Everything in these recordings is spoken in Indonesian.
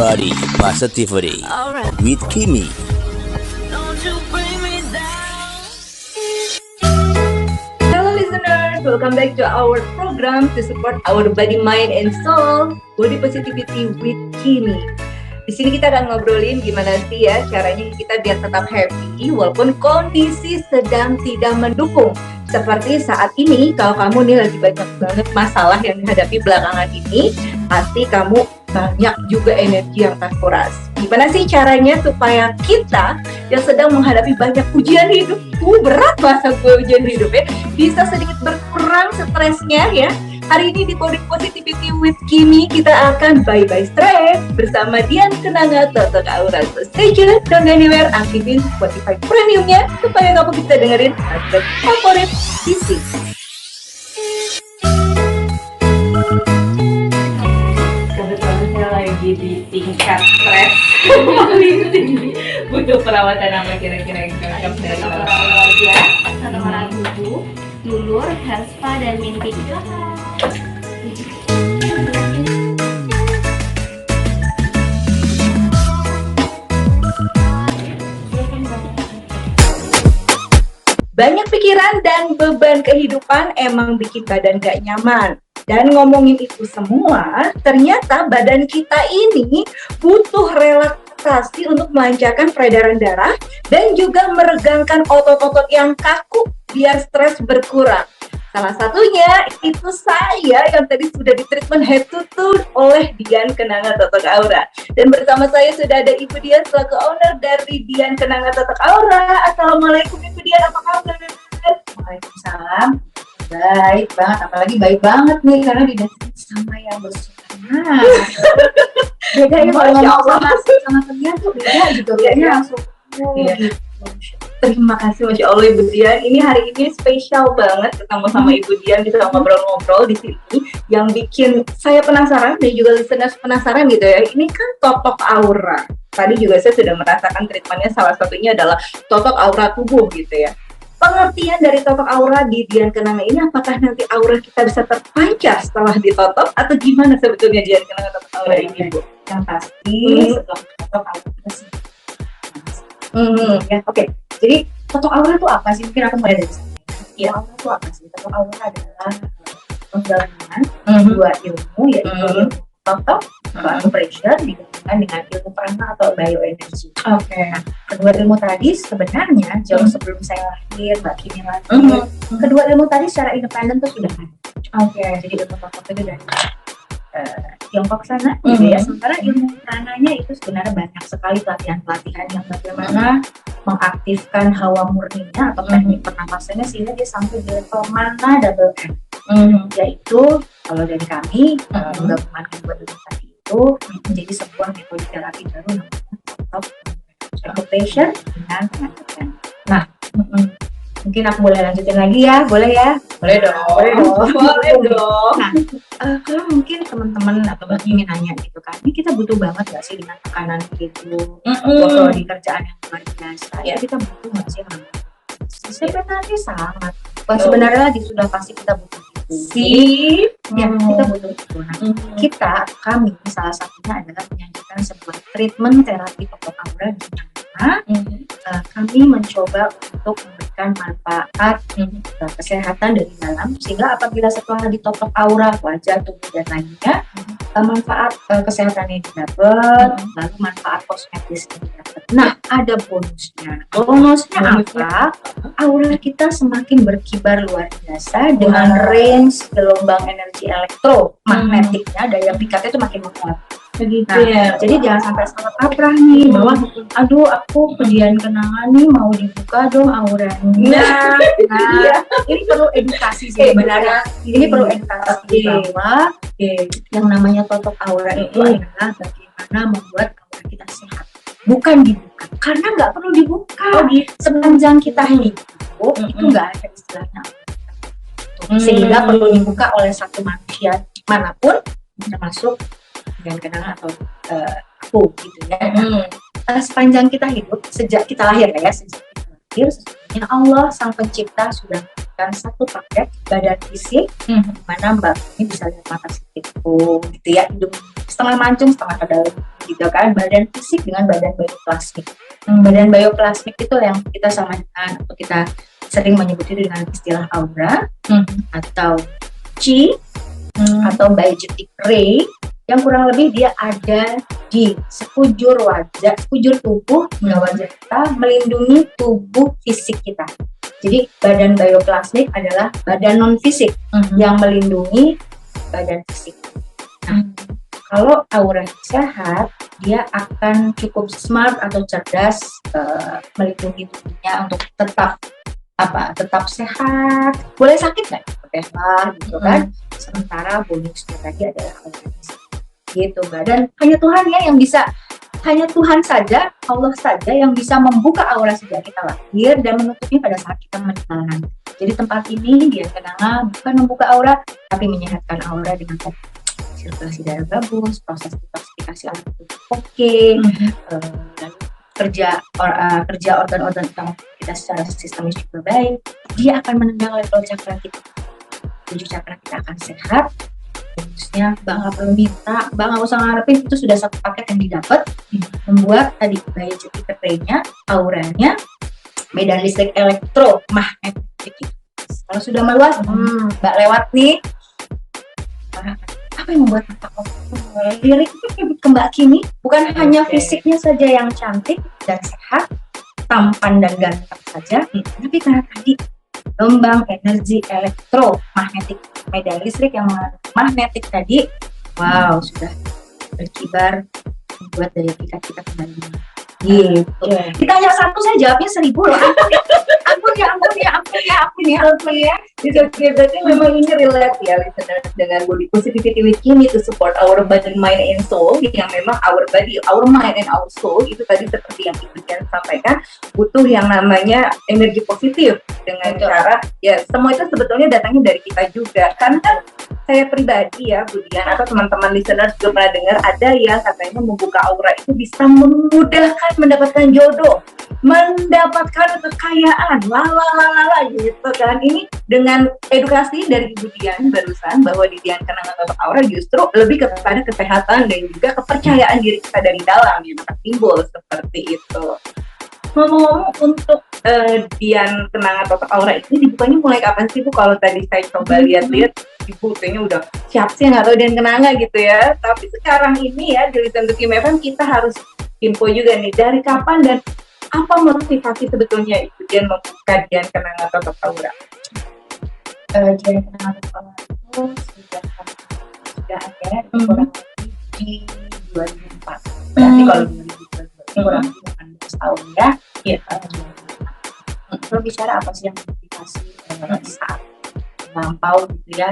Body Positivity with Kimi. Hello listeners, welcome back to our program to support our body, mind, and soul. Body Positivity with Kimi. Di sini kita akan ngobrolin gimana sih ya caranya kita biar tetap happy walaupun kondisi sedang tidak mendukung. Seperti saat ini, kalau kamu nih lagi banyak banget masalah yang dihadapi belakangan ini, pasti kamu banyak juga energi yang terkuras. Gimana sih caranya supaya kita yang sedang menghadapi banyak ujian hidup, berat bahasa gue ujian hidupnya, bisa sedikit berkurang stresnya ya. Hari ini di Body Positivity with Kimi kita akan bye-bye stress bersama Dian Kenanga Totok Aura. So stay tuned, don't go anywhere, aktifin Spotify Premiumnya supaya kamu bisa dengerin lagu favorit di sini. Kebetulan saya lagi di tingkat stres butuh perawatan apa kira-kira yang cocok dari olahraga, tata cara tubuh, dulur, hair spa, dan minty. Banyak pikiran dan beban kehidupan emang bikin badan gak nyaman. Dan ngomongin itu semua, ternyata badan kita ini butuh relaksasi untuk melancarkan peredaran darah dan juga meregangkan otot-otot yang kaku biar stres berkurang. Salah satunya itu saya yang tadi sudah di treatment head to toe oleh Dian Kenanga Totok Aura. Dan bersama saya sudah ada Ibu Dian selaku owner dari Dian Kenanga Totok Aura. Assalamualaikum Ibu Dian, apa kabar? Waalaikumsalam. Baik banget, apalagi baik banget nih karena didatangi sama yang bersuara. Beda ya kalau ngomong sama teman tuh beda gitu, kayaknya langsung. Iya. Terima kasih, Masya Allah Ibu Dian. Ini hari ini spesial banget ketemu sama Ibu Dian, bisa ngobrol-ngobrol di sini. Yang bikin saya penasaran dan juga listeners penasaran gitu ya. Ini kan Totok Aura. Tadi juga saya sudah merasakan treatmentnya, salah satunya adalah Totok Aura tubuh gitu ya. Pengertian dari Totok Aura di Dian Kenanga ini, apakah nanti aura kita bisa terpancar setelah ditotok atau gimana sebetulnya Dian Kenanga Totok Aura ini, Bu? Yang pasti setelah Totok Aura kita sih. Ya, oke. Jadi Totok Aura itu apa sih? Mungkin aku mulai dari sini. Ya, Aura itu apa sih? Totok Aura adalah penggabungan dua ilmu, yaitu ilmu Totok atau acupressure digabungkan dengan ilmu prana atau bioenergy. Oke. Nah, kedua ilmu tadi sebenarnya jauh sebelum saya lahir, Mbak Kimi lahir. Kedua ilmu tadi secara independen tuh sudah ada. Oke. Jadi ilmu Totok itu dari Tiongkok sana, gitu ya. Sementara ilmu prananya itu sebenarnya banyak sekali pelatihan-pelatihan yang bagaimana mengaktifkan hawa murninya atau teknik pernapasannya sehingga dia sampai di level mana double M. Yaitu kalau dari kami menggabungkan kedua ilmu tadi itu menjadi sebuah metode terapi baru namanya Totok Acupressure dengan pengakuan. Nah, mungkin aku boleh lanjutin lagi ya, boleh ya? Boleh dong. Nah, kalau mungkin teman-teman atau Mbak ingin nanya gitu kan, ini kita butuh banget nggak sih dengan tekanan hidup, kalau di kerjaan yang luar biasa, ya kita butuh nggak sih? Sebenarnya sangat. Sebenarnya lagi sudah pasti kita butuh itu. Ya, kita butuh itu. Nah, kami salah satunya adalah menyajikan sebuah treatment terapi Totok Aura di mana kami mencoba untuk memberikan manfaat kesehatan dari dalam, sehingga apabila setelah ditotok aura wajah, tubuh dan lainnya, manfaat kesehatannya didapat, lalu manfaat kosmetisnya didapat. Nah, ada bonusnya. Bonusnya apa? Aura kita semakin berkibar luar biasa dengan range gelombang energi elektromagnetiknya, daya pikatnya itu makin kuat. Begitu Nah, ya. jadi jangan sampai salah kaprah nih bahwa aduh aku Dian Kenanga nih mau dibuka dong auranya. Nah, ini perlu edukasi sih sebenarnya. Ini perlu edukasi bahwa yang namanya Totok Aura itu adalah bagaimana membuat aura kita sehat. Bukan dibuka, karena nggak perlu dibuka. Sepanjang kita hidup itu nggak ada istilahnya. Sehingga perlu dibuka oleh satu manusia manapun, termasuk Dian Kenanga atau aku gitu ya. Sepanjang kita hidup, sejak kita lahir ya, sejak kita lahir, sesungguhnya Allah sang pencipta sudah memberikan satu paket badan fisik, mana Mbak ini bisa lihat mata sedikitku gitu ya, hidung setengah mancung setengah ke dalam gitu kan, badan fisik dengan badan bioplasmik. Badan bioplasmik itu yang kita sama dengan, atau kita sering menyebutnya dengan istilah aura atau chi atau biogenetic ray, yang kurang lebih dia ada di sekujur wajah, sekujur tubuh hingga wajah kita, melindungi tubuh fisik kita. Jadi badan bioplasmik adalah badan non fisik yang melindungi badan fisik. Nah, kalau aura sehat, dia akan cukup smart atau cerdas melindungi tubuhnya untuk tetap sehat. Boleh sakit nggak? Sehat gitu kan. Sementara bonusnya tadi adalah aura gitu Mbak. Dan hanya Tuhan ya yang bisa, hanya Tuhan saja, Allah saja yang bisa membuka aura sejak kita lahir dan menutupnya pada saat kita meninggal nanti. Jadi tempat ini dia kenanga bukan membuka aura, tapi menyehatkan aura dengan sirkulasi darah bagus, proses detoksifikasi aura oke, dan kerja organ-organ utama kita secara sistemis juga baik. Dia akan menendang level cakra kita. 7 cakra kita akan sehat. Bonusnya Mbak nggak perlu minta, Mbak nggak usah ngarepin, itu sudah satu paket yang didapat. Membuat tadi biogenetic ray-nya, auranya, medan listrik elektromagnetik. Kalau sudah meluas, Mbak lewat nih. Apa yang membuat Mbak lirik ke Mbak Kimi? Bukan hanya fisiknya saja yang cantik dan sehat, tampan dan ganteng saja, tapi karena tadi gelombang energi elektromagnetik, medan listrik yang magnetik tadi, wow, sudah berkibar membuat daya pikat kita kembali. Gitu. Ditanya satu saya jawabnya 1000 loh. Ampun ya. Berarti memang ini relate ya listener dengan body positivity with Kimi to support our body, mind and soul, yang memang our body, our mind and our soul itu tadi seperti yang Ibu Dian sampaikan, butuh yang namanya energi positif dengan cara ya semua itu sebetulnya datangnya dari kita juga. Karena kan saya pribadi ya Bu Dian atau teman-teman listener juga pernah dengar ada yang katanya membuka aura itu bisa memudahkan mendapatkan jodoh, mendapatkan kekayaan, lalala gitu kan. Ini dengan edukasi dari Ibu Dian barusan bahwa di Dian Kenanga Totok Aura justru lebih kepada kesehatan dan juga kepercayaan diri kita dari dalam yang akan timbul seperti itu. Ngomong-ngomong untuk Dian Kenanga Totok Aura ini dibukanya mulai kapan sih Bu? Kalau tadi saya coba lihat-lihat Ibu kayaknya udah siap sih nggak tahu Dian Kenanga gitu ya. Tapi sekarang ini ya di Listen to Kim FM kita harus info juga nih dari kapan dan apa motivasi sebetulnya Ibu Dian membuka Dian Kenanga Totok Aura? Dian Kenanga Totok Aura itu sudah ada kurang lebih di 2004. Berarti kalau 2022 kurang lebih 18 tahun ya. Iya. Kalau bicara apa sih yang motivasi saat lampau gitu ya?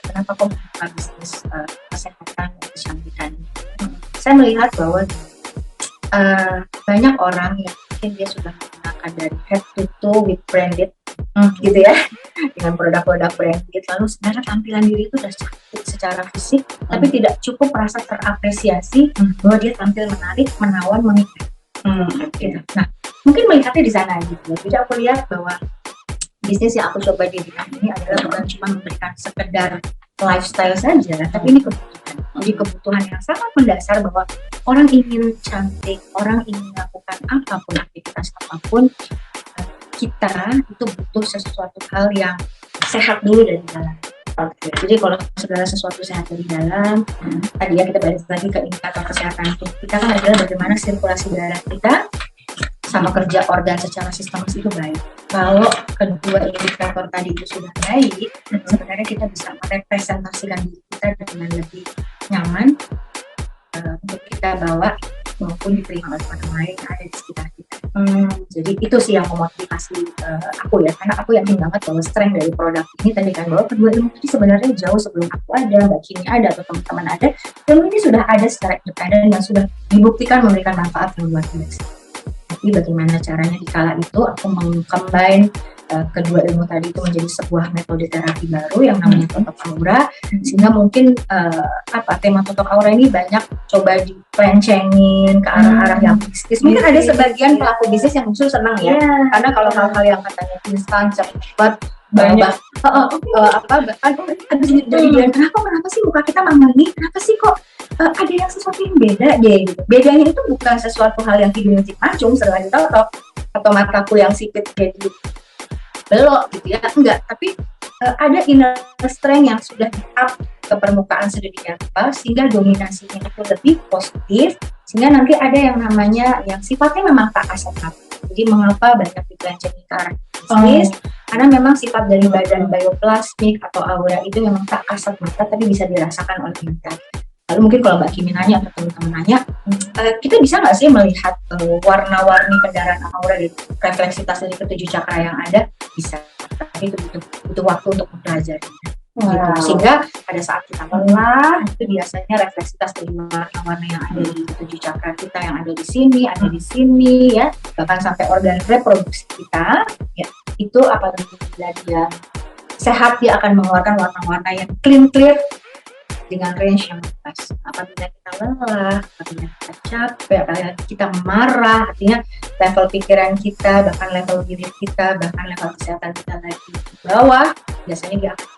Kenapa kok membuka bisnis kesehatan dan kecantikan? Saya melihat bahwa banyak orang yang mungkin dia sudah menggunakan dari head to toe with branded gitu ya, dengan produk-produk branded, lalu sebenarnya tampilan diri itu sudah cantik secara fisik, tapi tidak cukup merasa terapresiasi bahwa dia tampil menarik, menawan, memikat. Gitu. Nah, mungkin melihatnya di sana gitu. Jadi aku lihat bahwa bisnis yang aku coba dirikan ini adalah bukan cuma memberikan sekedar lifestyle saja, tapi ini kebutuhan. Jadi kebutuhan yang sangat mendasar bahwa orang ingin cantik, orang ingin melakukan apapun, aktivitas apapun, kita itu butuh sesuatu hal yang sehat dulu dari dalam. Jadi kalau segala sesuatu sehat dari dalam, tadi ya kita balik lagi ke indikator kesehatan tubuh kita kan adalah bagaimana sirkulasi darah kita sama kerja organ secara sistemis itu baik. Kalau kedua indikator tadi itu sudah baik, sebenarnya kita bisa merepresentasikan diri kita dengan lebih nyaman untuk kita bawa maupun diterima oleh orang lain yang ada di sekitar kita. Jadi itu sih yang memotivasi aku ya, karena aku yakin banget bahwa strength dari produk ini tadi kan, bahwa kedua ilmu ini sebenarnya jauh sebelum aku ada, Mbak Kimi ada, atau teman-teman ada, ilmu ini sudah ada secara independen dan sudah dibuktikan memberikan manfaat yang luar biasa. Tapi bagaimana caranya di kala itu aku mengcombine kedua ilmu tadi itu menjadi sebuah metode terapi baru yang namanya totok aura, sehingga mungkin tema totok aura ini banyak coba dipelencengin ke arah-arah yang bisnis. Mungkin ada sebagian pelaku bisnis yang justru senang ya, karena kalau hal-hal yang katanya instan, cepat, banyak bahkan jadi bilang kenapa sih muka kita mangani, kenapa sih kok ada yang sesuatu yang beda deh gitu. Bedanya itu bukan sesuatu hal yang hidungnya mancung setelah ditotok atau mataku yang sipit jadi belok gitu ya, enggak, tapi ada inner strength yang sudah di-up ke permukaan sedemikian rupa sehingga dominasinya itu lebih positif, sehingga nanti ada yang namanya yang sifatnya memang tak kasat mata. Jadi mengapa banyak dipelencengin ke arah bisnis? Karena memang sifat dari badan bioplasmik atau aura itu memang tak kasat mata tapi bisa dirasakan oleh kita. Lalu mungkin kalau Mbak Kimi nanya atau teman-teman nanya, kita bisa nggak sih melihat warna-warni kendaraan aura di refleksitas dari ketujuh cakra yang ada? Bisa, tapi itu butuh waktu untuk mempelajari. Gitu. Sehingga pada saat kita lelah, itu biasanya refleksitas dari warna-warna yang ada di ketujuh cakra kita yang ada di sini ya, bahkan sampai organ reproduksi kita, ya, itu apabila dia sehat dia akan mengeluarkan warna-warna yang clear dengan range yang pas. Apabila kita lelah, apabila kita capek, apabila kita marah, artinya level pikiran kita, bahkan level diri kita, bahkan level kesehatan kita lagi di bawah, biasanya dia akan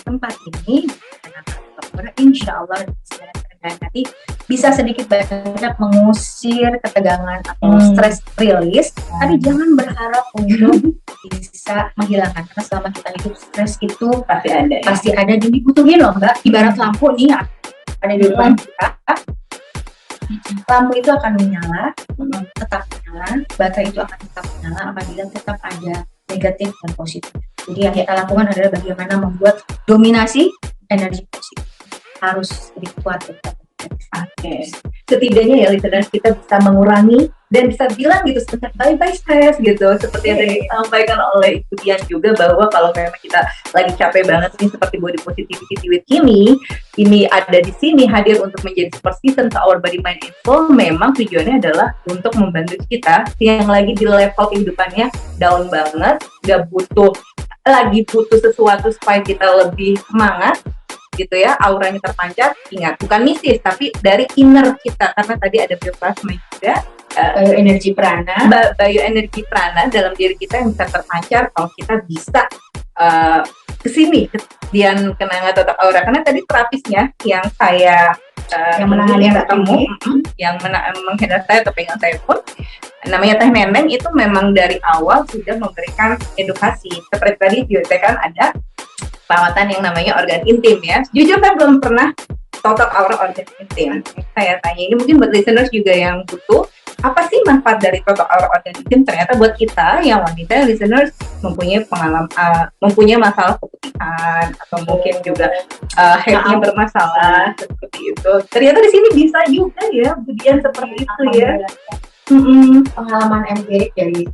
tempat ini, insya Allah nanti bisa sedikit banyak mengusir ketegangan atau stress release, tapi jangan berharap untuk bisa menghilangkan, karena selama kita hidup stres itu pasti ada dan dibutuhin loh Mbak. Ibarat lampu nih ada di depan kita, lampu itu akan menyala, tetap menyala, baterai itu akan tetap menyala apabila tetap ada negatif dan positif. Jadi yang kita lakukan adalah bagaimana membuat dominasi energi positif harus lebih kuat. Oke. Setidaknya ya listeners, kita bisa mengurangi dan bisa bilang gitu sebentar bye stress gitu, seperti yang tadi disampaikan oleh Ibu Dian juga, bahwa kalau memang kita lagi capek banget nih seperti Body Positivity with Kimi ini ada di sini hadir untuk menjadi super season to our body mind and soul. Memang tujuannya adalah untuk membantu kita yang lagi di level kehidupannya down banget, lagi butuh sesuatu supaya kita lebih semangat gitu ya, auranya terpancar. Ingat, bukan mistis tapi dari inner kita, karena tadi ada bioplasma juga, bioenergi prana dalam diri kita yang bisa terpancar kalau kita bisa kesini kemudian kenanga totok aura. Karena tadi terapisnya yang saya yang menangani yang ketemu, yang menghadap saya atau pegang saya pun namanya Teh Neneng, itu memang dari awal sudah memberikan edukasi. Seperti tadi juga kan ada perawatan yang namanya organ intim ya. Jujur saya belum pernah totok aura organ intim. Saya tanya ini mungkin buat listeners juga yang butuh, apa sih manfaat dari totok aura organ intim? Ternyata buat kita yang wanita listeners mempunyai pengalaman, mempunyai masalah keputihan atau mungkin juga headnya bermasalah seperti itu. Ternyata di sini bisa juga ya, kemudian seperti itu ya. Pengalaman empirik dari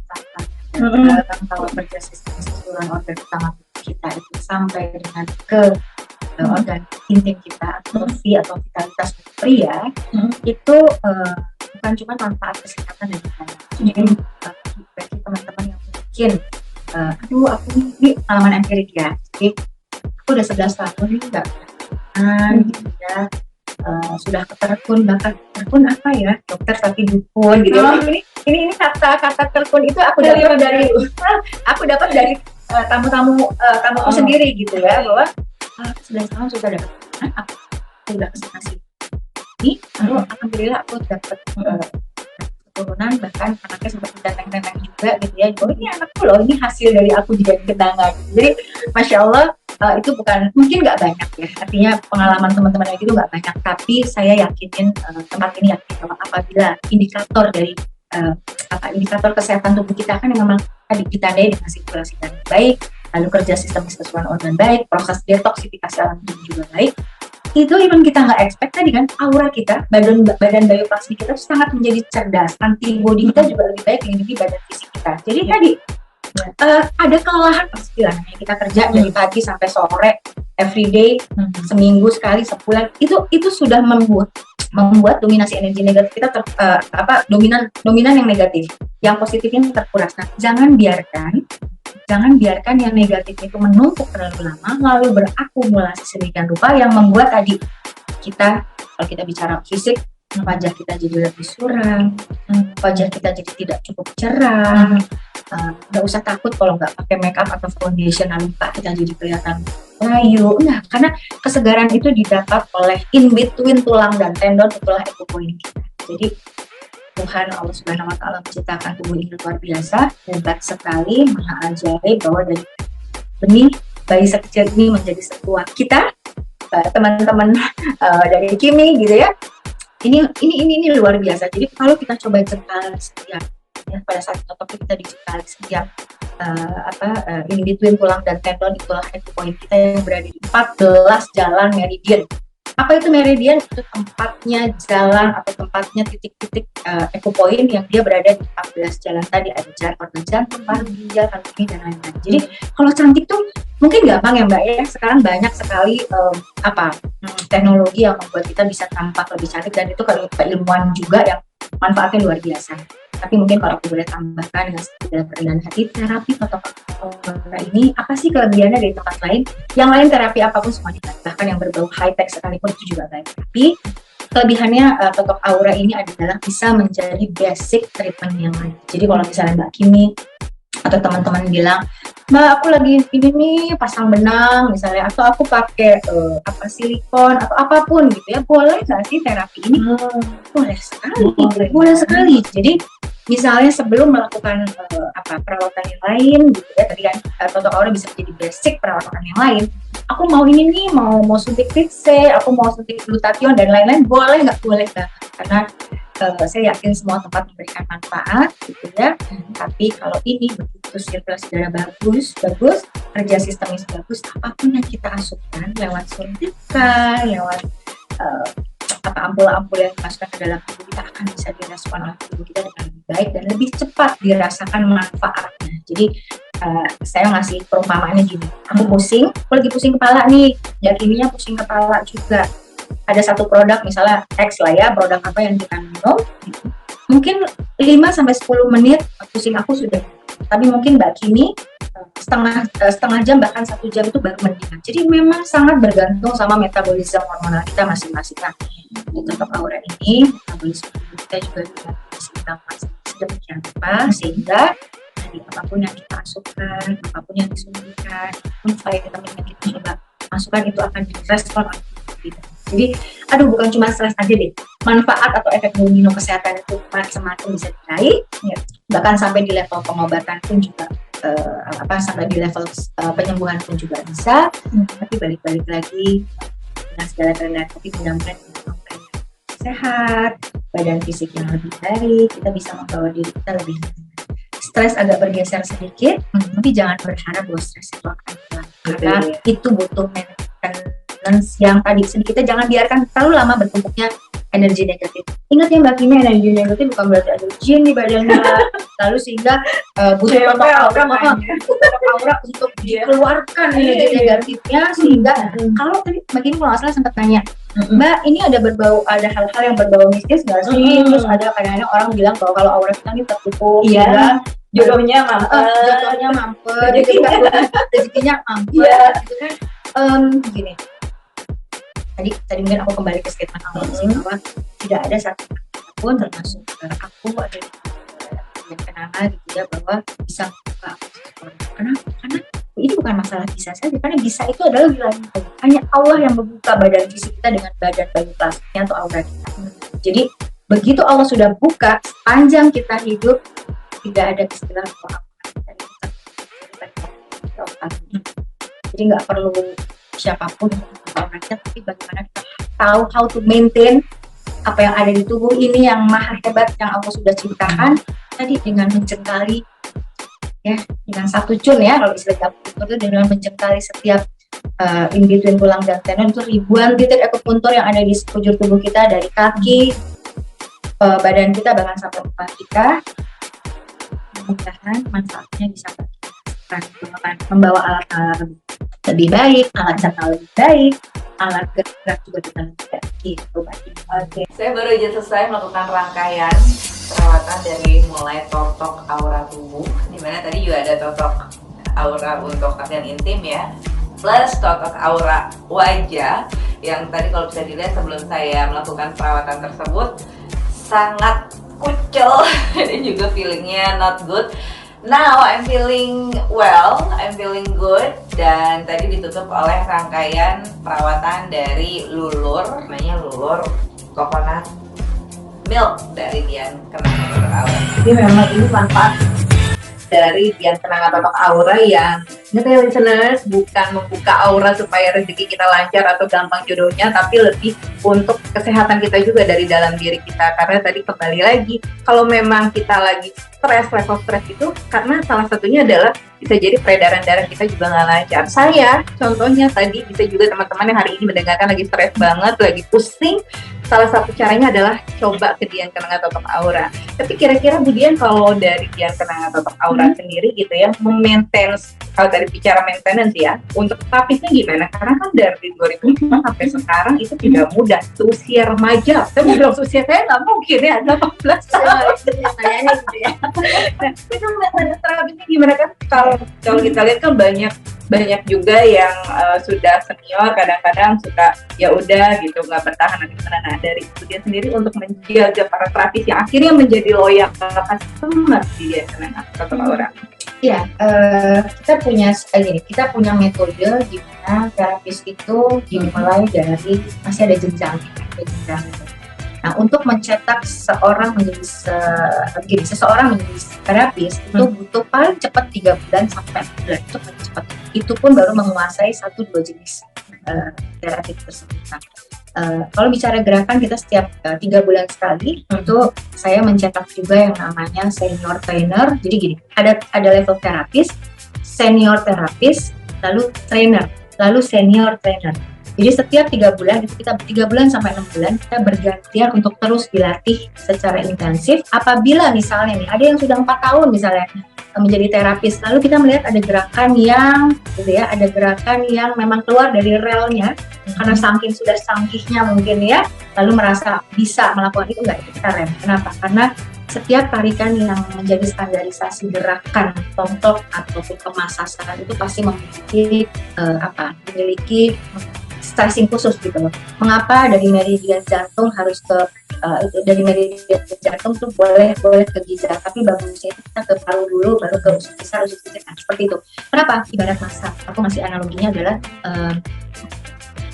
kalau kerja sistem saluran organ utama kita itu sampai dengan ke organ intim kita atau vitalitas pria itu bukan cuma manfaat kesehatan dan kita. Jadi bagi teman-teman yang mungkin aku ini pengalaman empirik ya, jadi aku udah 11 tahun nih nggak gitu ya, sudah keterkun, bahkan terkun apa ya dokter tapi dukun gitu. Ini kata terkun itu aku dapat dari tamu-tamuku sendiri gitu ya, bahwa 11 tahun sudah dapat aku sudah kesana sini, lalu alhamdulillah aku dapat keturunan, bahkan anaknya sempat ditenteng-tenteng juga gitu ya, bahwa ini anakku loh, ini hasil dari aku dijadiin kenangan. Jadi Masya Allah, itu bukan, mungkin nggak banyak ya, artinya pengalaman teman-teman yang itu nggak banyak, tapi saya yakinin tempat ini yakin bahwa apabila indikator dari indikator kesehatan tubuh kita kan yang memang tadi ditandai dengan sirkulasi yang baik, lalu kerja sistem keseluruhan organ baik, proses detoksifikasi alam tubuh juga baik, itu even kita nggak expect tadi kan, aura kita, badan bioplasmik kita sangat menjadi cerdas, antibody kita juga lebih baik mengikuti badan fisik kita. Jadi tadi ada kelelahan pasti lah, kita kerja dari pagi sampai sore, everyday, seminggu sekali, sebulan, itu sudah membuat dominasi energi negatif kita dominan yang negatif, yang positifnya terkuras. Nah, jangan biarkan yang negatif itu menumpuk terlalu lama lalu berakumulasi sedemikian rupa yang membuat tadi kita, kalau kita bicara fisik, wajah kita jadi lebih suram, wajah kita jadi tidak cukup cerah. Nggak usah takut kalau nggak pakai makeup atau foundation lalu muka kita jadi kelihatan layu. Nah, karena kesegaran itu didapat oleh in between tulang dan tendon, itulah eco-point kita. Jadi Tuhan Allah Subhanahu wa Ta'ala menciptakan tubuh ini luar biasa, hebat sekali, maha ajaib, bahwa dari benih bayi sekecil ini menjadi sebuah kita, teman-teman dari Kimi gitu ya. Ini luar biasa. Jadi kalau kita coba jengkal setiap pada saat otot kita dicekal setiap in between tulang dan tendon, itulah eco-point kita yang berada di 14 jalan meridian. Apa itu meridian? Itu tempatnya jalan atau tempatnya titik-titik eco-point yang dia berada di 14 jalan tadi. Ada organ jantung, paru, ginjal, kaki, dan lain-lain. Jadi kalau cantik tuh mungkin gampang ya Mbak ya. Sekarang banyak sekali teknologi yang membuat kita bisa tampak lebih cantik, dan itu kalau keilmuan juga yang manfaatnya luar biasa. Tapi mungkin kalau aku boleh tambahkan dengan segala kerendahan hati, terapi fotok aura ini apa sih kelebihannya dari tempat lain? Yang lain terapi apapun semua dibantu, bahkan yang berbau high tech sekalipun itu juga baik. Tapi kelebihannya fotok aura ini adalah bisa menjadi basic treatment yang lain. Jadi kalau misalnya Mbak Kimi atau teman-teman bilang, Mbak aku lagi ini nih pasang benang misalnya, atau aku pakai silikon atau apapun gitu ya, boleh nggak sih terapi ini? Boleh sekali. Jadi misalnya sebelum melakukan perawatan yang lain gitu ya, tadi kan fotok aura bisa menjadi basic perawatan yang lain. Aku mau ini nih, mau suntik Vitse, aku mau suntik glutathione dan lain-lain, boleh nggak? Boleh banget, karena saya yakin semua tempat memberikan manfaat gitu ya. Tapi kalau ini begitu sirkulasi darah bagus, kerja sistemis bagus, apapun yang kita asupkan lewat suntikan, lewat ampul-ampul yang dimasukkan ke dalam tubuh kita, akan bisa direspon oleh tubuh kita dengan lebih baik dan lebih cepat dirasakan manfaatnya. Jadi saya ngasih perumpamaannya gini, aku lagi pusing kepala nih, yakininya pusing kepala juga. Ada satu produk misalnya X lah ya, produk apa yang kita minum, mungkin 5-10 menit pusing aku sudah, tapi mungkin Mbak Kimi setengah jam bahkan 1 jam itu baru mendingan. Jadi memang sangat bergantung sama metabolisme hormonal kita masing-masing. Nah, di fotok aura ini metabolisme kita juga sedemikian rupa sehingga tadi apapun yang kita masukkan, apapun yang disuntikan, vitamin yang kita coba masukkan itu akan direspon oleh tubuh kita. Jadi, bukan cuma stres aja deh. Manfaat atau efek domino kesehatan itu semakin bisa diraih, ya. Bahkan sampai di level pengobatan pun juga, sampai di level penyembuhan pun juga bisa. Tapi balik-balik lagi dengan segala kerendahan hati, mudah-mudahan sehat, badan fisik yang lebih baik, kita bisa membawa diri kita lebih stres agak bergeser sedikit, tapi jangan berharap bahwa stres itu akan hilang, karena itu butuh maintenance yang tadi kita jangan biarkan terlalu lama bertumpuknya energi negatif. Ingat ya Mbak Kimi, energi negatif bukan berarti ada jin di badannya, lalu sehingga butuh aura untuk dikeluarkan energi negatifnya, sehingga kalau tadi Mbak Kimi kalau nggak salah sempat tanya, Mbak ini ada hal-hal yang berbau mistis nggak sih? Terus ada kadang-kadang orang bilang bahwa kalau aura kita ini tertutup, jodohnya mampet, rezekinya mampet, gitu kan. Gini, tadi mungkin aku kembali ke statement awal sih, bahwa tidak ada satu pun termasuk aku ada yang kenapa gitu ya, bahwa bisa membuka karena ini bukan masalah bisa saja, karena bisa itu adalah wilayah Allah. Hanya Allah yang membuka badan fisik kita dengan badan bayi plastiknya atau aura kita. Jadi begitu Allah sudah buka, sepanjang kita hidup tidak ada istilah bahwa jadi nggak perlu siapapun aura kita, tapi bagaimana kita tahu how to maintain apa yang ada di tubuh ini yang maha hebat yang Allah sudah ciptakan tadi, dengan mencengkali ya, dengan satu cun ya, kalau istilah akupuntur itu dengan mencengkali setiap in between tulang dan tendon itu ribuan titik akupuntur yang ada di sekujur tubuh kita, dari kaki, badan kita, bahkan sampai muka kita. Mudah-mudahan manfaatnya bisa membawa alat-alat lebih baik, alat cakap lebih baik, alat gerak juga kita lebih baik gitu Mbak. Oke, saya baru aja selesai melakukan rangkaian perawatan dari mulai totok aura tubuh, dimana tadi juga ada totok aura untuk pakaian intim ya, plus totok aura wajah yang tadi kalau bisa dilihat sebelum saya melakukan perawatan tersebut sangat kucel dan juga feelingnya not good. Now I'm feeling well, I'm feeling good, dan tadi ditutup oleh rangkaian perawatan dari Lulur, namanya Lulur Coconut Milk dari Dian Kenanga Totok Aura. Jadi memang ini manfaat dari Dian Kenanga Totok Aura yang ingat ya listeners, bukan membuka aura supaya rezeki kita lancar atau gampang jodohnya, tapi lebih untuk kesehatan kita juga dari dalam diri kita. Karena tadi kembali lagi, kalau memang kita lagi stres, level stres itu karena salah satunya adalah bisa jadi peredaran darah kita juga nggak lancar. Saya contohnya tadi bisa juga teman-teman yang hari ini mendengarkan lagi stres banget, lagi pusing, salah satu caranya adalah coba ke Dian Kenanga Totok Aura. Tapi kira-kira Bu Dian kalau dari Dian Kenanga Totok Aura sendiri gitu ya, maintenance, kalau dari bicara maintenance ya, untuk tapisnya gimana? Karena kan dari 2005 sampai sekarang itu tidak mudah. Usia remaja, saya bilang usia saya nggak mungkin ya, 18 tahun. Kayaknya gitu ya. Nah, itu metode terapisnya gimana kan? Kalau kita lihat kan banyak juga yang sudah senior, kadang-kadang suka ya udah gitu nggak bertahan nanti gimana. Nah dari dia sendiri untuk menjaga para terapis yang akhirnya menjadi loyal customer di Dian Kenanga Totok Aura. Ya, kita punya metode di mana terapis itu dimulai dari masih ada jenjang. Nah, untuk mencetak seseorang menjadi terapis itu butuh paling cepat 3 bulan sampai 4 bulan, itu paling cepat. Itu pun baru menguasai 1-2 jenis terapi tersebut. Kalau bicara gerakan, kita setiap 3 bulan sekali itu saya mencetak juga yang namanya senior trainer. Jadi gini, ada level terapis, senior terapis, lalu trainer, lalu senior trainer. Jadi setiap 3 bulan itu kita 3 bulan sampai 6 bulan kita bergantian untuk terus dilatih secara intensif. Apabila misalnya nih ada yang sudah 4 tahun misalnya menjadi terapis, lalu kita melihat ada gerakan yang gitu ya, ada gerakan yang memang keluar dari relnya karena saking sudah canggihnya mungkin ya, lalu merasa bisa melakukan itu, enggak, itu kita rem. Kenapa? Karena setiap tarikan yang menjadi standarisasi gerakan tontok ataupun kemasasan itu pasti memiliki memiliki stressing khusus gitu loh. Mengapa dari meridian jantung harus ke dari meridian jantung tuh boleh ke ginjal, tapi bagusnya itu kita ke paru dulu, baru ke usus besar, nah, seperti itu. Kenapa? Ibarat masak. Aku masih analoginya adalah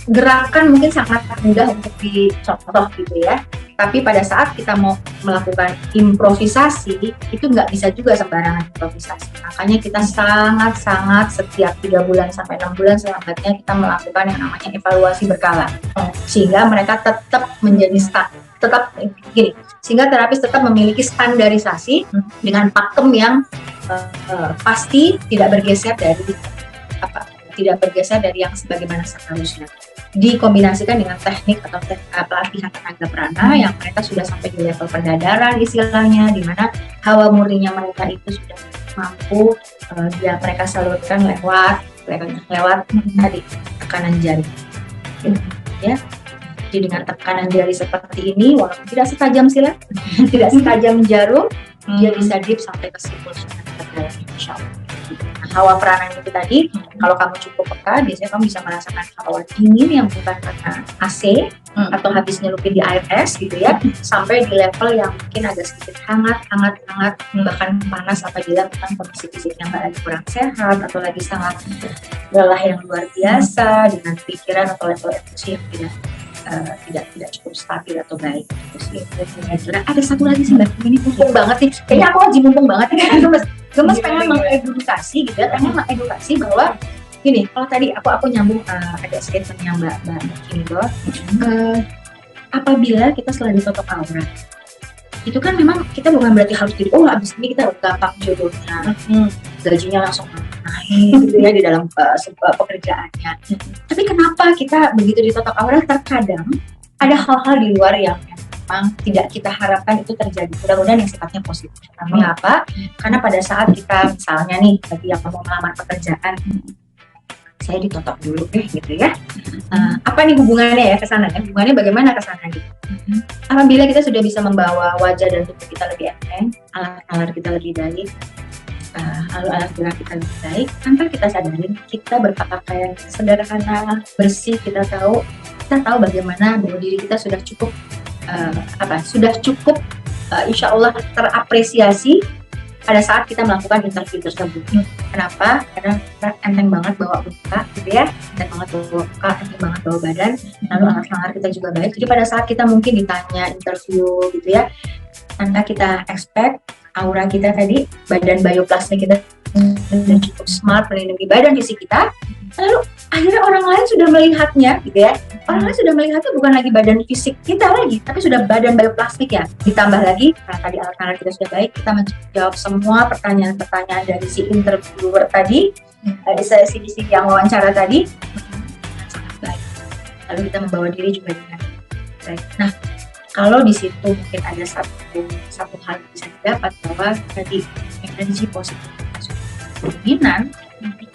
gerakan mungkin sangat mudah untuk dicontoh gitu ya. Tapi pada saat kita mau melakukan improvisasi, itu nggak bisa juga sembarangan improvisasi. Makanya kita sangat-sangat setiap 3 bulan sampai 6 bulan selambatnya kita melakukan yang namanya evaluasi berkala. Sehingga mereka tetap menjadi sehingga terapis tetap memiliki standarisasi dengan pakem yang pasti tidak bergeser dari yang sebagaimana seharusnya. Dikombinasikan dengan teknik atau pelatihan tenaga prana yang mereka sudah sampai di level pendadaran istilahnya, di mana hawa murninya mereka itu sudah mampu mereka salurkan lewat tadi tekanan jari, ya. Jadi dengan tekanan jari seperti ini, walaupun tidak setajam silat, tidak setajam jarum, dia bisa deep sampai ke simpul dalam, insya Allah. Hawa prana itu tadi, kalau kamu cukup peka, biasanya kamu bisa merasakan hawa dingin yang bukan karena AC atau habis nyelupin di air es gitu ya, sampai di level yang mungkin agak sedikit hangat, bahkan panas apabila bukan kondisi fisiknya Mbak lagi kurang sehat atau lagi sangat lelah yang luar biasa dengan pikiran atau level emosi yang tidak cukup stabil atau baik. Ada satu lagi sih Mbak, ini mumpung banget nih, kayaknya aku lagi mumpung banget nih, gemes pengen mengedukasi gitu ya, bahwa gini, kalau tadi aku nyambung ada statementnya Mbak Kimi bahwa apabila kita setelah ditotok aura, itu kan memang kita bukan berarti harus jadi abis ini kita gampang jodohnya, gajinya langsung naik gitu ya di dalam sebuah pekerjaannya. Tapi kenapa kita begitu ditotok aura terkadang ada hal-hal di luar yang memang tidak kita harapkan itu terjadi. Mudah-mudahan yang sifatnya positif. Karena apa? Karena pada saat kita misalnya nih bagi yang mau melamar pekerjaan, saya ditotok dulu deh gitu ya. Apa nih hubungannya ya ke sana ya? Hubungannya bagaimana ke sana gitu? Apabila kita sudah bisa membawa wajah dan tubuh kita lebih enteng, alat kita lebih baik, lalu alat gerak kita lebih baik, tanpa kita sadarin kita berpakaian sederhana, bersih, kita tahu bagaimana bahwa diri kita sudah cukup insya Allah terapresiasi pada saat kita melakukan interview tersebut. Kenapa? Karena kita enteng banget bawa muka gitu ya, enteng banget bawa muka, enteng banget bawa badan, lalu alat lengan kita juga baik. Jadi pada saat kita mungkin ditanya interview gitu ya, tanpa kita expect aura kita tadi, badan bioplastik kita sudah cukup smart melindungi badan fisik kita, lalu akhirnya orang lain sudah melihatnya gitu ya. Orang lain sudah melihatnya bukan lagi badan fisik kita lagi, tapi sudah badan bioplastik ya. Ditambah lagi, karena tadi alat-alat kita sudah baik, kita menjawab semua pertanyaan-pertanyaan dari si interviewer tadi, dari si yang wawancara tadi, sangat baik. Lalu kita membawa diri juga dengan baik. Nah, kalau di situ mungkin ada satu hal yang bisa didapat, bahwa tadi energi positif dominan,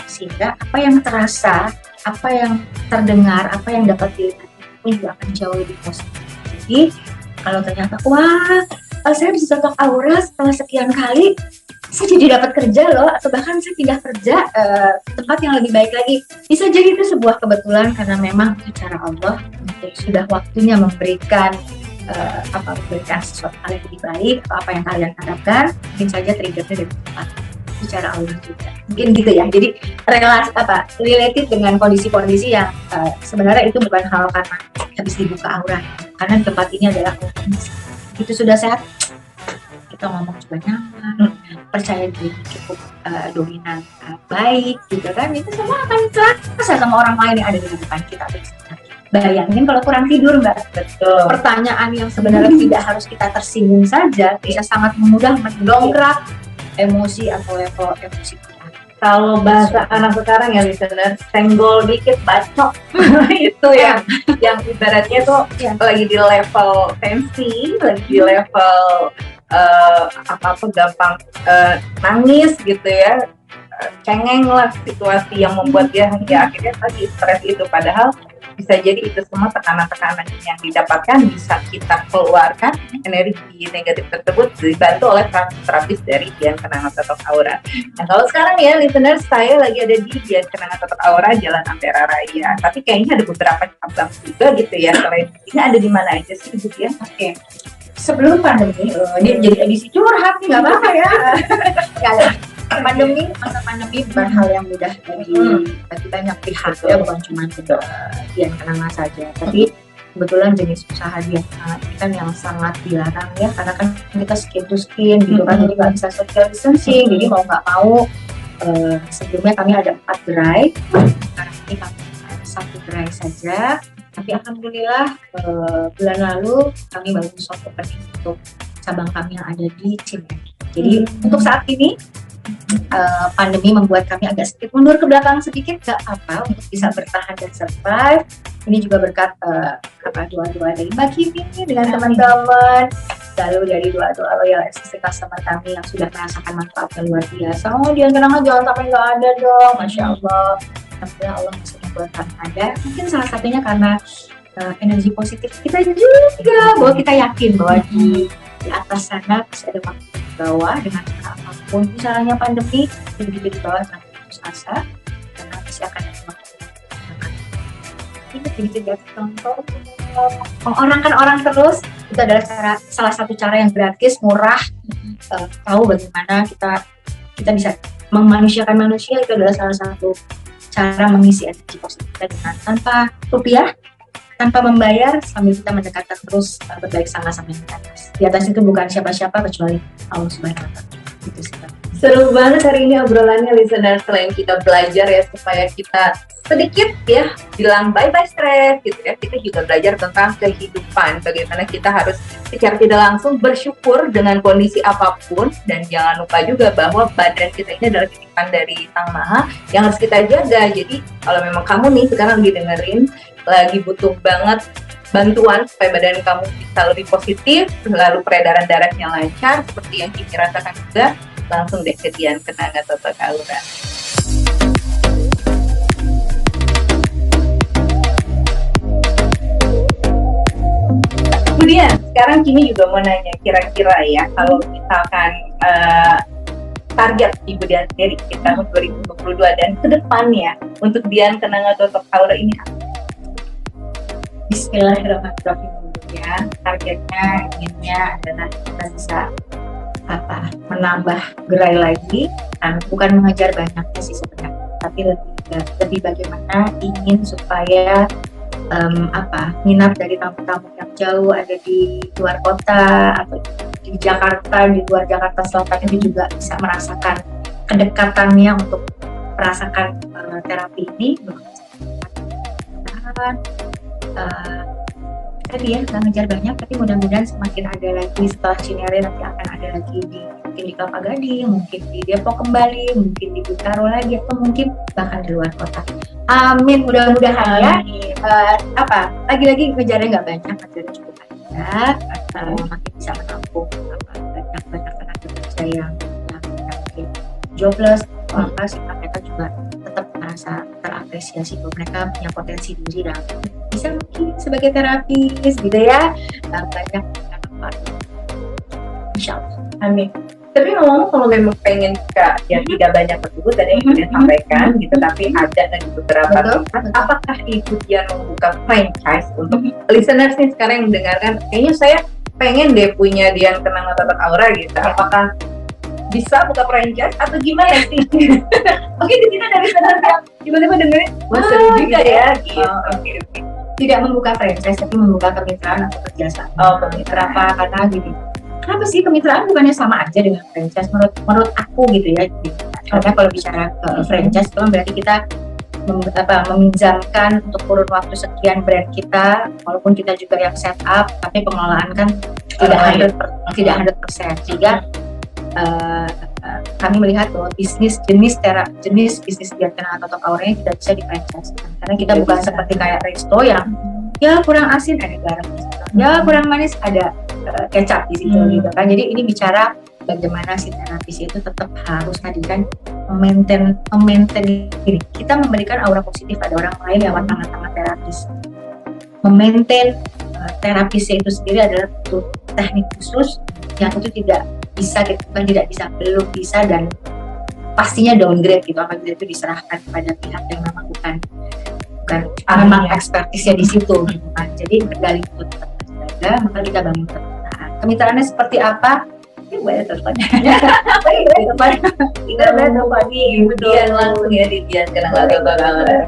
sehingga apa yang terasa, apa yang terdengar, apa yang dapat dilihat ini juga akan jauh lebih positif. Jadi kalau ternyata wah saya bisa totok aura setelah sekian kali, saya jadi dapat kerja loh, atau bahkan saya pindah kerja tempat yang lebih baik lagi, bisa jadi itu sebuah kebetulan karena memang itu cara Allah, sudah waktunya memberikan sesuatu hal yang lebih baik, atau apa yang kalian harapkan. Mungkin saja triggernya dari tempat bicara Allah juga, mungkin gitu ya. Jadi related dengan kondisi-kondisi yang sebenarnya itu bukan hal karena habis dibuka aura, karena di tempat ini adalah itu sudah sehat, kita ngomong juga nyaman, percaya diri cukup dominan, baik gitu kan, itu semua akan terasa sama orang lain yang ada di depan kita. Bayangin kalau kurang tidur, Mbak. Betul. Pertanyaan yang sebenarnya tidak harus kita tersinggung saja bisa sangat mudah mendongkrak emosi atau level emosi kita. Kalau bahasa anak sekarang ya listener, senggol dikit bacok. Itu yang ibaratnya tuh lagi di level tensi, lagi di level gampang nangis gitu ya, cengeng lah situasi yang membuat dia akhirnya tadi stres itu. Padahal bisa jadi itu semua tekanan-tekanan yang didapatkan bisa kita keluarkan, energi negatif tersebut dibantu oleh terapis dari Dian Kenanga Totok Aura. Nah kalau sekarang ya listener, saya lagi ada di Dian Kenanga Totok Aura Jalan Ampera Raya, tapi kayaknya ada beberapa cabang juga gitu ya. Selain ini ada di mana aja sih gitu ya? Oke. Sebelum pandemi, dia jadi edisi curhat nih, nggak apa-apa ya. Masa pandemi bukan hal yang mudah bagi banyak pihak ya, bukan cuma Dian Kenanga saja, tapi kebetulan jenis usaha Dian Kenanga ini kan yang sangat dilarang ya, karena kan kita skin to skin gitu kan, jadi nggak bisa social distancing, jadi mau nggak mau sebelumnya kami ada 4 gerai, sekarang ini kami ada 1 gerai saja. Tapi alhamdulillah bulan lalu kami baru soft opening untuk cabang kami yang ada di Cimahi. Jadi untuk saat ini pandemi membuat kami agak sedikit mundur ke belakang sedikit, gak apa untuk bisa bertahan dan survive. Ini juga berkat doa-doa dari Mbak Kimi dengan teman-teman, lalu dari doa-doa loyalitas customer kami yang sudah merasakan manfaatnya luar biasa. Oh Dian Kenanga jangan sampai nggak ada dong, Masya Allah. Alhamdulillah Allah masih membuat kami ada. Mungkin salah satunya karena energi positif kita juga, bahwa kita yakin bahwa di atas sana bisa ada waktu di bawah dengan cara apapun. Misalnya pandemi, begitu di bawah jangan putus asa, karena pasti akan ada waktu. Ini begitu contoh mengorangkan orang terus, itu adalah salah satu cara yang gratis, murah. Tahu bagaimana kita bisa memanusiakan manusia, itu adalah salah satu cara mengisi energi positif kita dengan tanpa rupiah, tanpa membayar, sambil kita mendekatkan terus berbaik sangka sama yang di atas. Di atas itu bukan siapa-siapa kecuali Allah Subhanahu wa Ta'ala. Itu sih. Seru banget hari ini obrolannya listener. Selain kita belajar ya supaya kita sedikit ya bilang bye-bye stres gitu ya, kita juga belajar tentang kehidupan, bagaimana kita harus secara tidak langsung bersyukur dengan kondisi apapun, dan jangan lupa juga bahwa badan kita ini adalah titipan dari Sang Maha yang harus kita jaga. Jadi kalau memang kamu nih sekarang lagi dengerin, lagi butuh banget bantuan supaya badan kamu bisa lebih positif, lalu peredaran darahnya lancar seperti yang Kimi rasakan juga, langsung deh ke Dian Kenanga Totok Aura. sekarang Kimi juga mau nanya, kira-kira ya kalau misalkan target Ibu Dian sendiri di tahun 2022 dan ke depannya untuk Dian Kenanga Totok Aura ini apa? Bismillahirrahmanirrahim ya. Targetnya, inginnya adalah kita bisa menambah gerai lagi, bukan mengejar banyaknya sih sebenarnya, tapi lebih bagaimana ingin supaya minat dari tamu-tamu yang jauh ada di luar kota atau di Jakarta, di luar Jakarta Selatan itu juga bisa merasakan kedekatannya untuk merasakan terapi ini. Tadi ya nggak ngejar banyak, tapi mudah-mudahan semakin ada lagi setelah Cinere, nanti akan ada lagi mungkin di Kelapa Gading, mungkin di Depok kembali, mungkin di Bintaro lagi, atau mungkin bahkan di luar kota. Amin, mudah-mudahan ya. Lagi-lagi ngejarnya nggak banyak, ngejarnya cukup banyak, makin bisa menampung banyak tenaga kerja yang mungkin jobless atau sehingga mereka juga tetap merasa terapresiasi bahwa mereka punya potensi diri dan bisa mungkin sebagai terapis gitu ya. Banyak manfaat. Insyaallah. Amin. Tapi ngomong kalau memang pengen tidak banyak tersebut tadi yang sudah sampaikan gitu, tapi ada lagi beberapa tempat. Apakah Ibu Dian membuka franchise untuk listeners nih sekarang yang mendengarkan? Kayaknya saya pengen deh punya Dian Kenanga Totok Aura gitu. Apakah bisa buka franchise atau gimana sih? Mungkin di sini dari listeners yang tiba-tiba dengerin, wah seru juga ya. Gitu. Oke. Tidak membuka franchise tapi membuka kemitraan atau kerjasama. Kemitraan. Karena gini, kenapa sih kemitraan bukannya sama aja dengan franchise menurut aku gitu ya. Karena kalau bicara franchise itu kan berarti kita meminjamkan untuk kurun waktu sekian brand kita, walaupun kita juga yang set up, tapi pengelolaan kan tidak 100%. Sehingga kami melihat bahwa jenis bisnis Dian Kenanga Totok Aura ini tidak bisa di franchise karena kita bukan seperti kayak resto yang ya kurang asin ada garam, ya kurang manis ada kecap di situ gitu kan. Jadi ini bicara bagaimana si terapis itu tetap harus tadi kan memaintain ini. Kita memberikan aura positif pada orang lain lewat tangan-tangan terapis. Memaintain terapisnya itu sendiri adalah teknik khusus yang itu belum bisa dan pastinya downgrade gitu apabila itu diserahkan kepada pihak yang memang bukan memang ekspertisnya di situ gitu kan. Jadi berdalih untuk tetap terjaga, maka kita bangun kemitraan. Kemitraannya seperti apa? Ini boleh teleponnya. Kita boleh telepon nih Ibu Dian langsung ya di Dian Kenanga Totok Aura.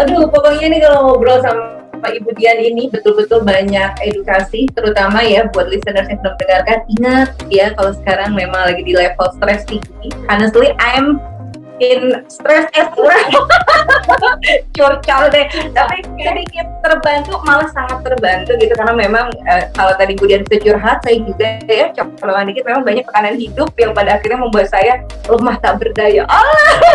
Aduh, pokoknya nih kalau ngobrol sama Ibu Dian ini betul-betul banyak edukasi, terutama ya buat listeners yang belum mendengarkan. Ingat ya, kalau sekarang memang lagi di level stres tinggi. Honestly, I'm in stress as well. Curcol deh. Tapi sedikit terbantu, malah sangat terbantu gitu, karena memang kalau tadi Ibu Dian bisa curhat, saya juga ya coklat dikit, memang banyak tekanan hidup yang pada akhirnya membuat saya lemah tak berdaya.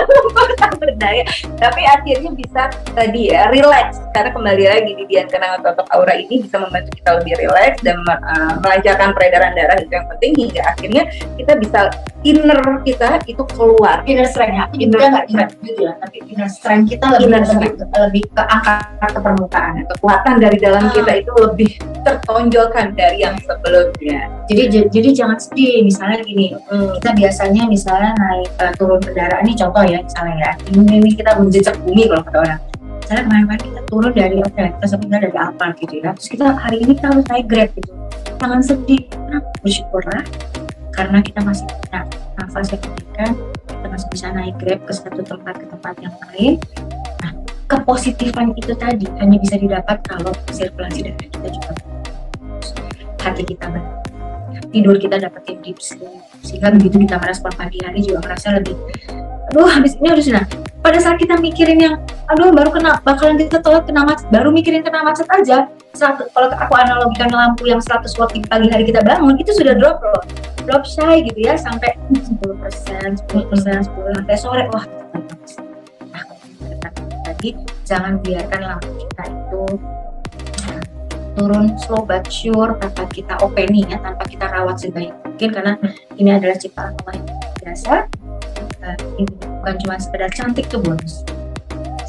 Lemah tak berdaya. Tapi akhirnya bisa tadi ya relax, karena kembali lagi di Dian Kenanga Totok Aura ini bisa membantu kita lebih relax dan melancarkan peredaran darah, itu yang penting, hingga akhirnya kita bisa inner kita itu keluar. Inner strength itu nggak gitu ya, tapi inner strength kita lebih ke angkat ke permukaan. Kekuatan dari dalam kita itu lebih tertonjolkan dari yang sebelumnya. Jadi jangan sedih. Misalnya gini, kita biasanya misalnya naik turun kendaraan, ini contoh ya misalnya ya, ini kita menjejak bumi kalau kata orang. Misalnya kemarin kita turun dari kita sebutnya dari Alphard gitu ya, terus kita hari ini kita harus naik Grab gitu. Jangan sedih, bersyukurlah karena kita masih punya nafas yang diberikan, kita masih bisa naik Grab ke satu tempat ke tempat yang lain. Nah, kepositifan itu tadi hanya bisa didapat kalau sirkulasi darah kita juga bagus, hati kita baik, tidur kita dapetin deep sleep, sehingga begitu kita merespon pagi hari juga merasa lebih, habis ini harus pada saat kita mikirin yang bakalan kita telat kena macet, baru mikirin kena macet aja. Kalau aku analogikan lampu yang 100 watt di pagi hari kita bangun, itu sudah drop shy gitu ya, sampai 10%, sampai sore. Wah, nah, tadi jangan biarkan lampu kita itu turun slow but sure tanpa kita openi ya, tanpa kita rawat sebaik mungkin, karena ini adalah ciptaan Allah yang biasa. Ini bukan cuma sekedar cantik, itu bonus.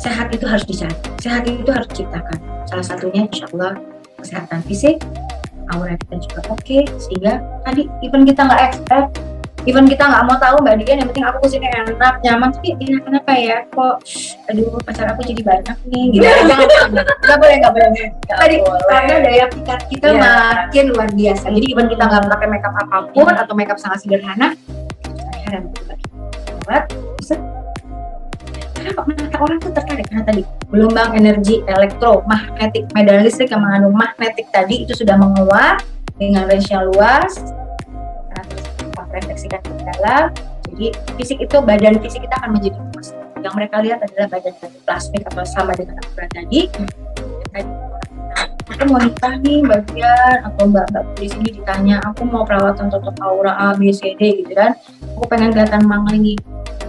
Sehat itu harus dicari, sehat itu harus diciptakan. Salah satunya insya Allah kesehatan fisik, aura kita juga oke, sehingga tadi even kita nggak expect, even kita nggak mau tahu Mbak Dian, yang penting aku kesini enak, nyaman, tapi kenapa ya kok aduh pacar aku jadi banyak nih gitu. Nggak boleh tadi karena daya pikat kita makin luar biasa. Jadi even kita nggak pakai makeup apapun atau makeup sangat sederhana, heran buat kenapa mata orang tuh tertarik karena tadi gelombang energi elektromagnetik, medan listrik yang mengandung magnetik tadi itu sudah menguap dengan range yang luas, terus refleksikan ke dalam. Jadi fisik itu, badan fisik kita akan menjadi luas. Yang mereka lihat adalah badan plastik atau sama dengan akurat tadi. Aku mau nikah nih bagian, atau mbak di sini ditanya aku mau perawatan tutup aura A B C D gitu kan, aku pengen kelihatan manglingi.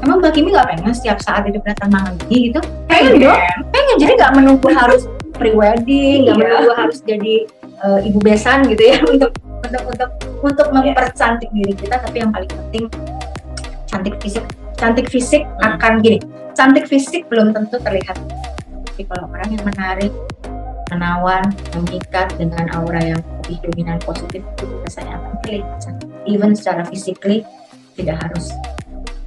Emang Mbak Kimi nggak pengen setiap saat itu kelihatan manglingi gitu? Pengen dong, pengen. Jadi nggak menunggu harus pre-wedding, nggak menunggu harus jadi ibu besan gitu ya untuk mempercantik diri kita. Tapi yang paling penting cantik fisik akan gini. Cantik fisik belum tentu terlihat, tapi kalau orang yang menarik, menawan, memikat dengan aura yang lebih dominan positif itu biasanya akan terlihat cantik. Even secara physically tidak harus.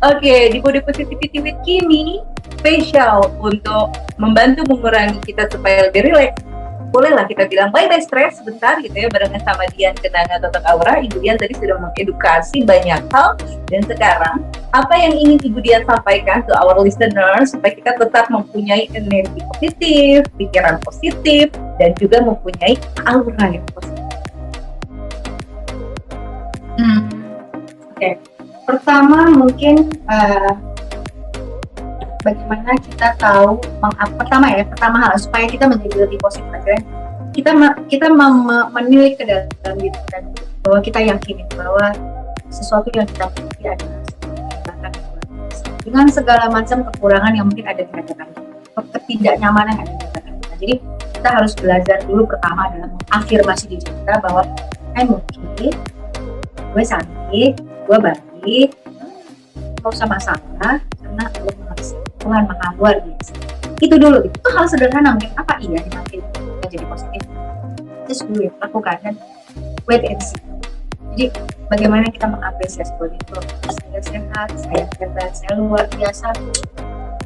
Oke, di Body Positivity with Kimi spesial untuk membantu mengurangi kita supaya lebih rileks. Bolehlah kita bilang bye-bye stress sebentar gitu ya, barengan sama Dian Kenanga Totok Aura. Ibu Dian tadi sudah mengedukasi banyak hal, dan sekarang apa yang ingin Ibu Dian sampaikan ke our listeners supaya kita tetap mempunyai energi positif, pikiran positif, dan juga mempunyai aura yang positif. Oke. Pertama mungkin bagaimana kita tahu pertama hal supaya kita menjadi lebih positif aja, kita menilik ke dalam diri kita bahwa kita yakin bahwa sesuatu yang kita miliki adalah dengan segala macam kekurangan yang mungkin ada di hadapan kita, ketidaknyamanan yang ada di hadapan kita. Jadi kita harus belajar dulu pertama dalam mengafirmasi diri kita bahwa mungkin gue cantik, gue baik, nggak usah masalah karena Tuhan maha luar biasa. Itu dulu, itu hal sederhana mungkin apa iya makin kita jadi positif. Just do it, lakukan dan wait and see. Jadi bagaimana kita mengapresiasi bahwa itu saya sehat, saya hebat, saya luar biasa.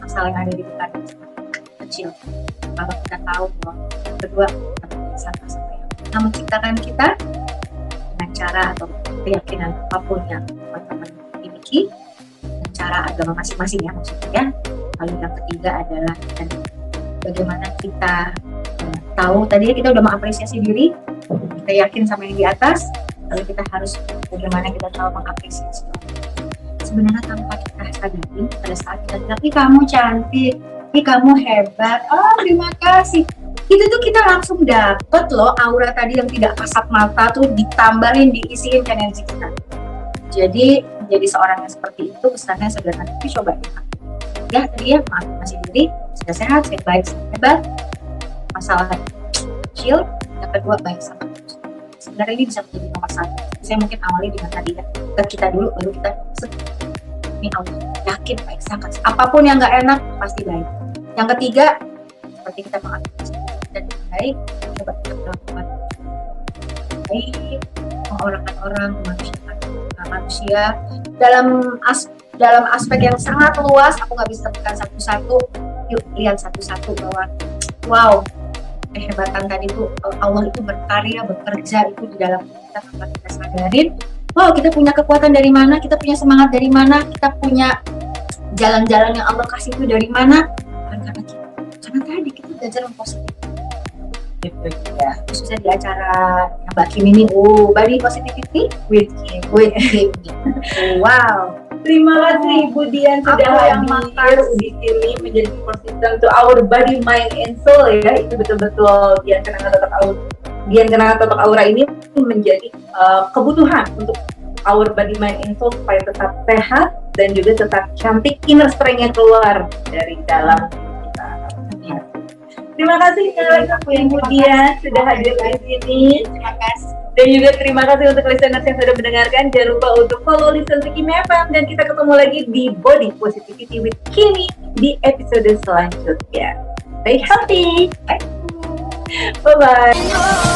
Masalah yang ada di depan kecil. Kalau kita tahu bahwa kedua sama-sama yang menciptakan kita dengan cara atau keyakinan apapun yang teman-teman miliki, dengan cara agama masing-masing ya maksudnya. Lalu yang ketiga adalah bagaimana kita tahu tadi kita udah mengapresiasi diri, kita yakin sama yang di atas, lalu kita harus bagaimana kita tahu mengapresiasi sebenarnya tanpa kita sadari pada saat kita bilang, ih kamu cantik, ih kamu hebat, oh terima kasih, itu tuh kita langsung dapet loh aura tadi yang tidak kasat mata tuh ditambahin, diisiin energi kita. Jadi menjadi seorang yang seperti itu pesannya sederhana, tapi coba ya tadi ya masih diri, sudah sehat, saya baik, saya hebat, masalah kecil, yang kedua baik sama terus. Sebenarnya ini bisa menjadi nomor satu. Saya mungkin awali dengan tadi ya, ke kita dulu, baru kita ini Allah yakin baik sangat. Apapun yang nggak enak pasti baik. Yang ketiga, seperti kita mengapresiasi dan baik, coba kita melakukan baik, mengorangkan manusia dalam aspek yang sangat luas. Aku nggak bisa tekan satu-satu. Yuk lihat satu-satu bahwa wow, kehebatan tadi itu Allah itu berkarya, bekerja itu di dalam kita tanpa kita sadarin. Wow, kita punya kekuatan dari mana, kita punya semangat dari mana, kita punya jalan-jalan yang Allah kasih itu dari mana? Karena tadi kita belajar yang positif. Gitu ya. Khususnya di acara yang Mbak Kim ini, Body Positivity with Kim. Wow. Terima kasih Ibu Dian sudah hadir di sini menjadi persistent to our body, mind, and soul ya. Itu betul-betul Dian Kenanga Totok Aura ini menjadi kebutuhan untuk our body, mind, and soul supaya tetap sehat dan juga tetap cantik, inner strength yang keluar dari dalam kita. Terima kasih Ibu Dian sudah hadir di sini. Terima kasih. Dan juga terima kasih untuk listeners yang sudah mendengarkan. Jangan lupa untuk follow Listen to Kimi FM. Dan kita ketemu lagi di Body Positivity with Kimi di episode selanjutnya. Stay healthy. Bye-bye.